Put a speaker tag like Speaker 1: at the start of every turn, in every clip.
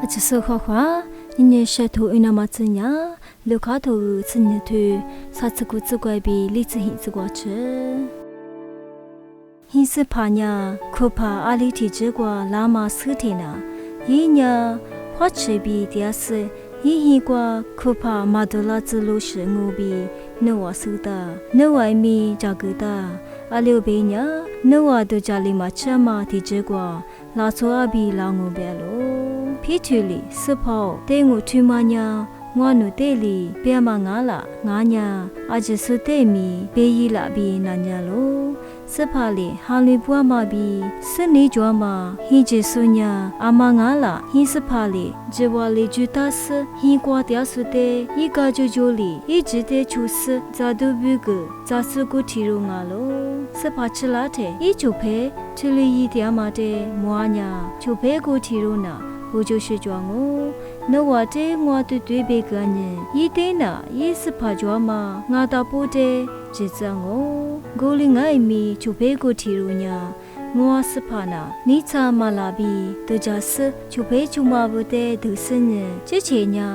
Speaker 1: အချစ်ခေါ်ခွာညညရှက်ထိုအနာမစညာလူခါထိုစညထွေစာစကုစကွယ်ပြီးလိချဟိစကွာချေဟိစဖာညာခုဖာအာလီတီချေကွာလာမဆူထေနာယိညာဟောချေပြီးတရားစဟိဟိကွာခုဖာမာဒလာဇလူရှငူပြီးနောဝဆူတာနောဝိုင်မီဂျာဂူတာအလျောဘေညာနောဝဒကြလီမှာချက်မတီချေကွာလာဆိုအပြီးလောင်းငုံပဲလို့ဖိချူလီစဖောတဲငုထူမညာငွားနုတဲလီပြမငါလာငါညာအဂျစုတဲမီဘေးကြီးလာပြီးနာညာလို့စဖာလီဟာလီပွားမပြီးစနေကြွားမှာဟိဂျေဆုညာအမငါလာဟိစဖာလီဂျဝလီဂျူတာစဟိကွာတရားစုတဲဤကကြိုဂျိုလီဤဂျီတဲချူစဇာဒူဘုကဇာစုကုတီရုံငါလို့စဖာချလာတဲ့ဤချိုဖဲချလီဤတရားမတဲ့မွားညာချိုဖဲကိုတီရုံနာဘူဂျိုရှိကြွားငိုနောဝတဲငွာတွတွေးဘေကညင်ဤတဲနာဤစဖာကြွားမှာငါတာပိုးတဲဂျေဇံကိုဂိုလီငိုင်မီချိုဘေကိုတီရူညာငွာစဖာနာနိချာမလာဘီတကြဆချိုဘေချုမဘူတဲဒုစညင်ချစ်ချေညာ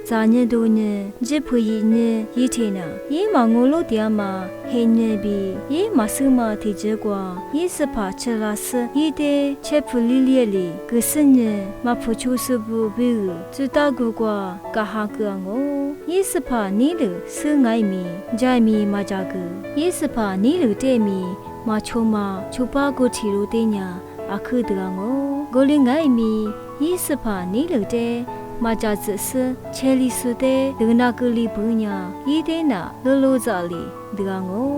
Speaker 1: ဇာညင်ဒိုညင်ဂျစ်ဖူယီညင်ရီထေနာရီမငိုလို့တရားမှာဟိညင်ဘီရီမဆုမတီကျကွာရီစဖာချလာစရီတဲချက်ဖူလီလီလီကစညင်မဖူချိုစဘူဘီဇူတာကူကွာကဟာကောငိုရီစဖာနီလူစငိုင်မီဂျိုင်မီမကြကူရီစဖာနီလူတဲမီမချုံမချိုပါကိုတီရိုတေညာအခုတကငိုဂိုလီငိုင်မီရီစဖာနီလူတဲမာဂျာဇစချဲလီဆုတဲ့ဒဂနာကလီဘူညာဤတဲ့နာလိုလိုဇာလီဒဂငို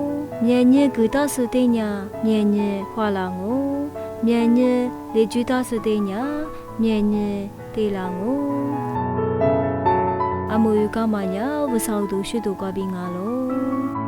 Speaker 1: မြန်ညေဂူတာဆုတဲ့ညာမြန်ညေခွာလာငိုမြန်ညေလေကျူတာဆုတဲ့ညာမြန်ညေတေလာငိုအမူယူကမညာဝဆောက်သူရှိသူကပြီးငါလို့